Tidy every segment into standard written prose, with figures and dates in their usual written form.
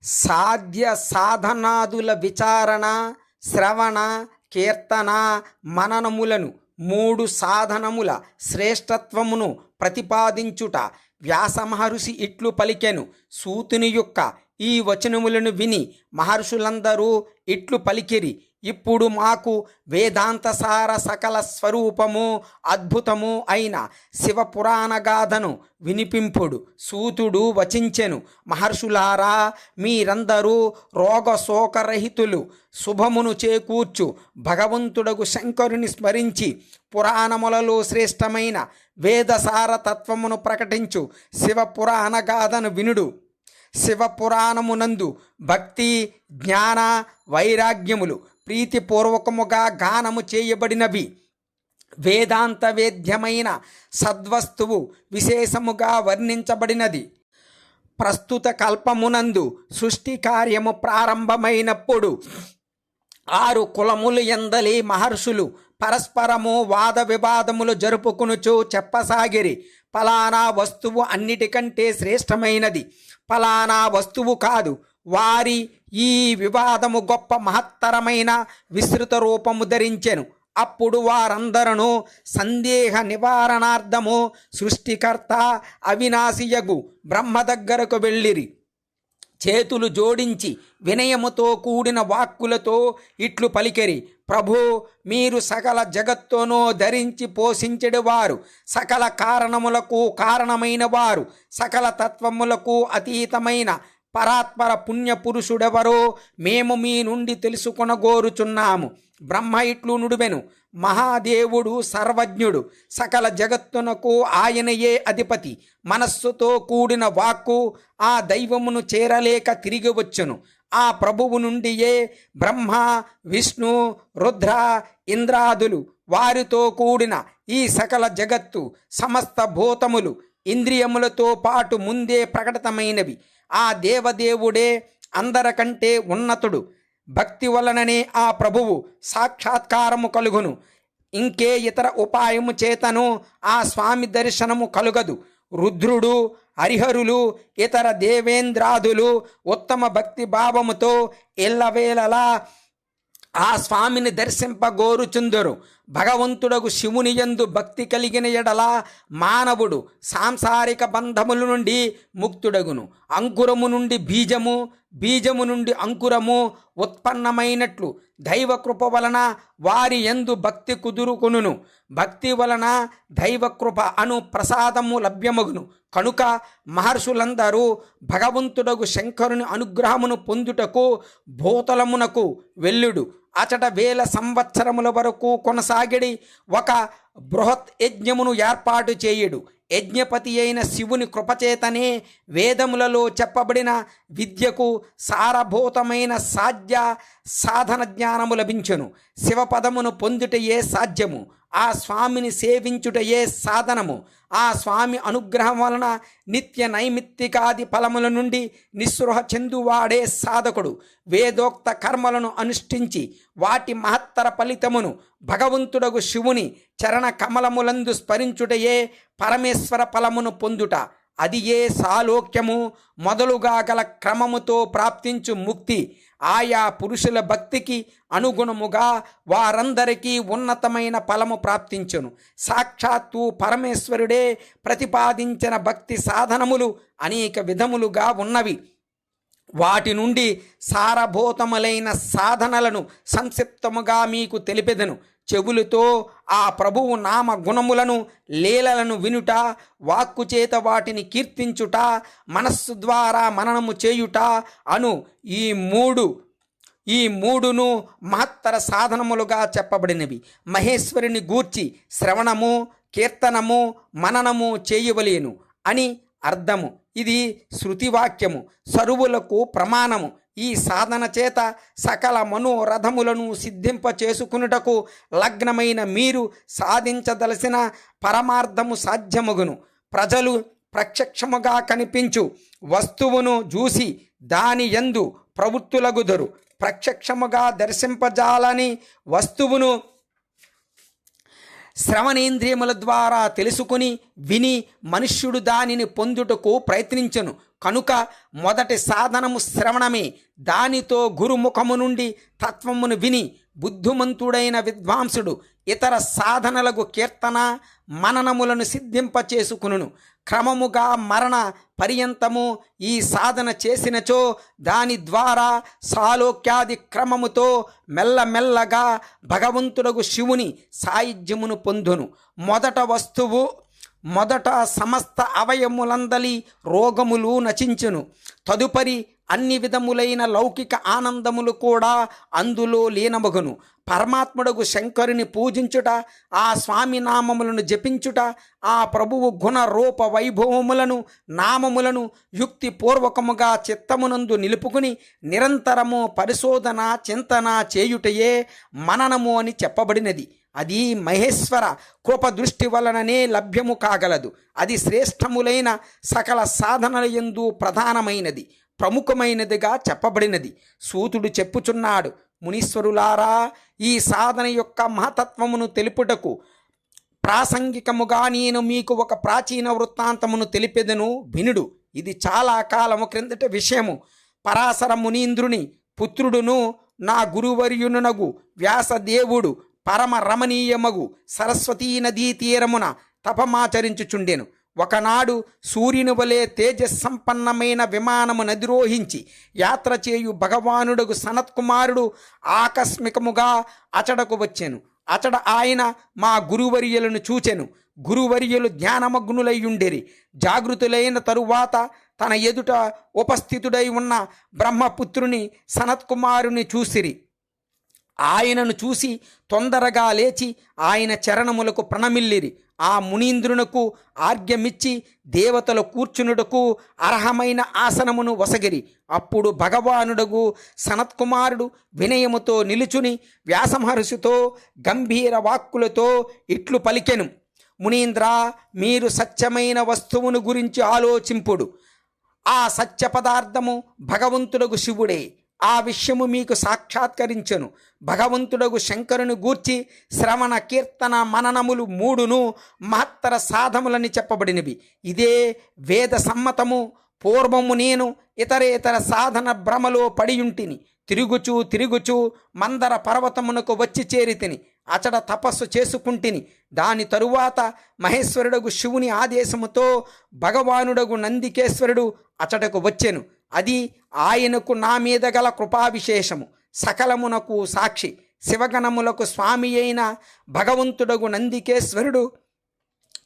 సాధ్య సాధనాదుల విచారణ, శ్రవణ, కీర్తన, మననములను మూడు సాధనముల శ్రేష్టత్వమును ప్రతిపాదించుట. వ్యాసమహర్షి ఇట్లు పలికెను. సూతుని యొక్క ఈ వచనములను విని మహర్షులందరూ ఇట్లు పలికిరి. ఇప్పుడు మాకు వేదాంతసార సకల స్వరూపము అద్భుతము అయిన శివపురాణ గాథను వినిపింపుడు. సూతుడు వచించెను. మహర్షులారా, మీరందరూ రోగశోకరహితులు. శుభమును చేకూర్చు భగవంతుడగు శంకరుని స్మరించి పురాణములలో శ్రేష్టమైన వేదసార తత్వమును ప్రకటించు శివపురాణ గాథను వినుడు. శివపురాణమునందు భక్తి, జ్ఞాన, వైరాగ్యములు ప్రీతిపూర్వకముగా గానము చేయబడినవి. వేదాంత వేద్యమైన సద్వస్తువు విశేషముగా వర్ణించబడినది. ప్రస్తుత కల్పమునందు సృష్టి కార్యము ప్రారంభమైనప్పుడు 6 కులములు ఎందలి మహర్షులు పరస్పరము వాద వివాదములు జరుపుకునుచు చెప్పసాగిరి. ఫలానా వస్తువు అన్నిటికంటే శ్రేష్టమైనది, ఫలానా వస్తువు కాదు. వారి ఈ వివాదము గొప్ప మహత్తరమైన విస్తృత రూపము ధరించెను. అప్పుడు వారందరూ సందేహ నివారణార్థము సృష్టికర్త అవినాశియగు బ్రహ్మ దగ్గరకు వెళ్ళిరి. చేతులు జోడించి వినయముతో కూడిన వాక్కులతో ఇట్లు పలికెరి. ప్రభు, మీరు సకల జగత్తును ధరించి పోషించెడివారు, సకల కారణములకు కారణమైన వారు, సకల తత్వములకు అతీతమైన పరాత్పర పుణ్యపురుషుడెవరో మేము మీ నుండి తెలుసుకొనగోరుచున్నాము. బ్రహ్మ ఇట్లు నుడివెను. మహాదేవుడు సర్వజ్ఞుడు, సకల జగత్తునకు ఆయనయే అధిపతి. మనస్సుతో కూడిన వాక్కు ఆ దైవమును చేరలేక తిరిగి వచ్చును. ఆ ప్రభువు నుండియే బ్రహ్మ, విష్ణు, రుద్ర, ఇంద్రాదులు, వారితో కూడిన ఈ సకల జగత్తు, సమస్త భూతములు ఇంద్రియములతో పాటు ముందే ప్రకటితమైనవి. ఆ దేవదేవుడే అందరికంటే ఉన్నతుడు. భక్తి వలననే ఆ ప్రభువు సాక్షాత్కారము కలుగును. ఇంకే ఇతర ఉపాయము చేతను ఆ స్వామి దర్శనము కలుగదు. రుద్రుడు, హరిహరులు, ఇతర దేవేంద్రాదులు ఉత్తమ భక్తి భావముతో ఎల్లవేళలా ఆ స్వామిని దర్శింపగోరుచుందరు. భగవంతుడగు శివుని యందు భక్తి కలిగిన ఎడల మానవుడు సాంసారిక బంధముల నుండి ముక్తుడగును. అంకురము నుండి బీజము, బీజము నుండి అంకురము ఉత్పన్నమైనట్లు దైవకృప వలన వారి యందు భక్తి కుదురుకొనును. భక్తి వలన దైవకృప అను ప్రసాదము లభ్యమగును. కనుక మహర్షులందరూ భగవంతుడగు శంకరుని అనుగ్రహమును పొందుటకు భూతలమునకు వెళ్ళుడు. అచట 1000 సంవత్సరముల వరకు కొనసాగిడి ఒక బృహత్ యజ్ఞమును ఏర్పాటు చేయుడు. యజ్ఞపతి అయిన శివుని కృపచేతనే వేదములలో చెప్పబడిన విద్యకు సారభూతమైన సాధ్య సాధన జ్ఞానము లభించును. శివపదమును పొందుటయే సాధ్యము, ఆ స్వామిని సేవించుటయే సాధనము. ఆ స్వామి అనుగ్రహం వలన నిత్య నైమిత్తికాది ఫలముల నుండి నిస్పృహ చెందువాడే సాధకుడు. వేదోక్త కర్మలను అనుష్ఠించి వాటి మహత్తర ఫలితమును భగవంతుడగు శివుని చరణ కమలములందు స్మరించుటయే పరమేశ్వర ఫలమును పొందుట. అది ఏ సాలోక్యము మొదలుగా గల క్రమముతో ప్రాప్తించు ముక్తి. ఆయా పురుషుల భక్తికి అనుగుణముగా వారందరికీ ఉన్నతమైన ఫలము ప్రాప్తించును. సాక్షాత్తు పరమేశ్వరుడే ప్రతిపాదించిన భక్తి సాధనములు అనేక విధములుగా ఉన్నవి. వాటి నుండి సారభూతములైన సాధనలను సంక్షిప్తముగా మీకు తెలిపెదను. చెవులతో ఆ ప్రభువు నామ గుణములను లీలలను వినుట, వాక్కు చేత వాటిని కీర్తించుట, మనస్సు ద్వారా మననము చేయుట అను ఈ మూడును మహత్తర సాధనములుగా చెప్పబడినవి. మహేశ్వరుని గూర్చి శ్రవణము, కీర్తనము, మననము చేయవలేను అని అర్థము. ఇది శృతివాక్యము, సరువులకు ప్రమాణము. ఈ సాధన చేత సకల మనోరథములను సిద్ధింప చేసుకునుటకు లగ్నమైన మీరు సాధించదలసిన పరమార్థము సాధ్యమగును. ప్రజలు ప్రత్యక్షముగా కనిపించు వస్తువును చూసి దాని యందు ప్రవృత్తులగుదరు. ప్రత్యక్షముగా దర్శింపజాలని వస్తువును శ్రవణేంద్రియముల ద్వారా తెలుసుకుని విని మనుష్యుడు దానిని పొందుటకు ప్రయత్నించను. కనుక మొదటి సాధనము శ్రవణమే. దానితో గురుముఖము నుండి తత్వమును విని బుద్ధిమంతుడైన విద్వాంసుడు ఇతర సాధనలకు కీర్తన మననములను సిద్ధింపచేసుకును. క్రమముగా మరణ పర్యంతము ఈ సాధన చేసినచో దాని ద్వారా సాలోక్యాది క్రమముతో మెల్లమెల్లగా భగవంతుడగు శివుని సాయుధ్యమును పొందును. మొదట సమస్త అవయములందలి రోగములు నశించును. తదుపరి అన్ని విధములైన లౌకిక ఆనందములు కూడా అందులో లీనమగును. పరమాత్ముడగు శంకరుని పూజించుట, ఆ స్వామి నామములను జపించుట, ఆ ప్రభువు గుణ రూప వైభవములను నామములను యుక్తిపూర్వకముగా చిత్తమునందు నిలుపుకుని నిరంతరము పరిశోధన చింతన చేయుటయే మననము అని చెప్పబడినది. అది మహేశ్వర కృప దృష్టి వలననే లభ్యము కాగలదు. అది శ్రేష్టములైన సకల సాధనల యందు ప్రధానమైనది, ప్రముఖమైనదిగా చెప్పబడినది. సూతుడు చెప్పుచున్నాడు, మునీశ్వరులారా, ఈ సాధన యొక్క మహతత్వమును తెలుపుటకు ప్రాసంగికముగా నేను మీకు ఒక ప్రాచీన వృత్తాంతమును తెలిపెదను వినుడు. ఇది చాలా కాలము క్రిందట విషయము. పరాశర మునీంద్రుని పుత్రుడును నా గురువర్యునగు వ్యాసదేవుడు పరమ రమణీయమగు సరస్వతీ నదీ తీరమున తపమాచరించుచుండెను. ఒకనాడు సూర్యుని వలె తేజస్సంపన్నమైన విమానము నదిరోహించి యాత్ర చేయు భగవానుడగు సనత్కుమారుడు ఆకస్మికముగా అచడకు వచ్చెను. అచడ ఆయన మా గురువర్యులను చూచెను. గురువర్యులు ధ్యానమగ్నులయ్యుండెరి. జాగృతులైన తరువాత తన ఎదుట ఉపస్థితుడై ఉన్న బ్రహ్మపుత్రుని సనత్కుమారుని చూసిరి. ఆయనను చూసి తొందరగా లేచి ఆయన చరణములకు ప్రణమిల్లిరి. ఆ మునీంద్రునకు ఆర్ఘ్యమిచ్చి దేవతల కూర్చునుటకు అర్హమైన ఆసనమును వసగిరి. అప్పుడు భగవానుడగు సనత్కుమారుడు వినయముతో నిలుచుని వ్యాసమహర్షితో గంభీర వాక్కులతో ఇట్లు పలికెను, మునీంద్ర, మీరు సత్యమైన వస్తువును గురించి ఆలోచింపుడు. ఆ సత్య పదార్థము భగవంతుడగు శివుడే. ఆ విషయము మీకు సాక్షాత్కరించెను. భగవంతుడగు శంకరుని గూర్చి శ్రవణ కీర్తన మననములు మూడును మహత్తర సాధములని చెప్పబడినవి. ఇదే వేద సమ్మతము. పూర్వము నేను ఇతరేతర సాధన భ్రమలో పడియుంటిని. తిరుగుచూ మందర పర్వతమునకు వచ్చి చేరితిని. అచడ తపస్సు చేసుకుంటిని. దాని తరువాత మహేశ్వరుడగు శివుని ఆదేశముతో భగవానుడగు నందికేశ్వరుడు అచటకు వచ్చెను. అది ఆయనకు నా మీద గల కృపావిశేషము. సకలమునకు సాక్షి శివగణములకు స్వామి అయిన భగవంతుడగు నందికేశ్వరుడు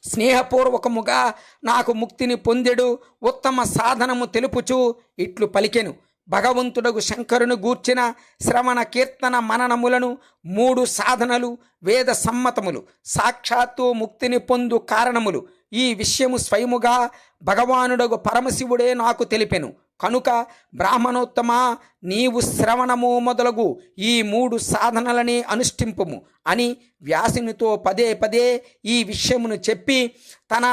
స్నేహపూర్వకముగా నాకు ముక్తిని పొందెడు. ఉత్తమ సాధనము తెలుపుచు ఇట్లు పలికెను, భగవంతుడగు శంకరుని గూర్చిన శ్రవణ కీర్తన మననములను మూడు సాధనలు వేద సమ్మతములు, సాక్షాత్తు ముక్తిని పొందు కారణములు. ఈ విషయము స్వయముగా భగవానుడగు పరమశివుడే నాకు తెలిపెను. కనుక బ్రాహ్మణోత్తమ, నీవు శ్రవణము మొదలగు ఈ మూడు సాధనలనే అనుష్ఠింపుము అని వ్యాసునితో పదే ఈ విషయమును చెప్పి తన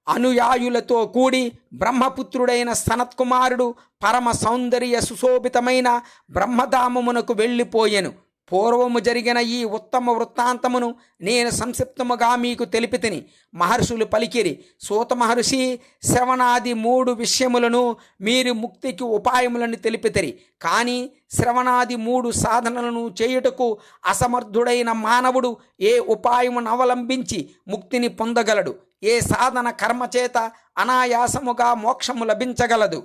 అనుయాయులతో కూడి బ్రహ్మపుత్రుడైన సనత్కుమారుడు పరమ సౌందర్య సుశోభితమైన బ్రహ్మధామమునకు వెళ్ళిపోయెను. పూర్వము జరిగిన ఈ ఉత్తమ వృత్తాంతమును నేను సంక్షిప్తముగా మీకు తెలిపితిని. మహర్షులు పలికిరి, సూత మహర్షి, శ్రవణాది మూడు విషయములను మీరు ముక్తికి ఉపాయములను తెలిపితిరి. కానీ శ్రవణాది మూడు సాధనలను చేయుటకు అసమర్థుడైన మానవుడు ఏ ఉపాయమును అవలంబించి ముక్తిని పొందగలడు? ఏ సాధన కర్మచేత అనాయాసముగా మోక్షము లభించగలదు?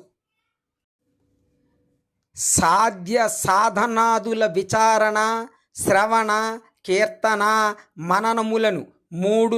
సాధ్య సాధనాదుల విచారణ, శ్రవణ, కీర్తన, మననములను మూడు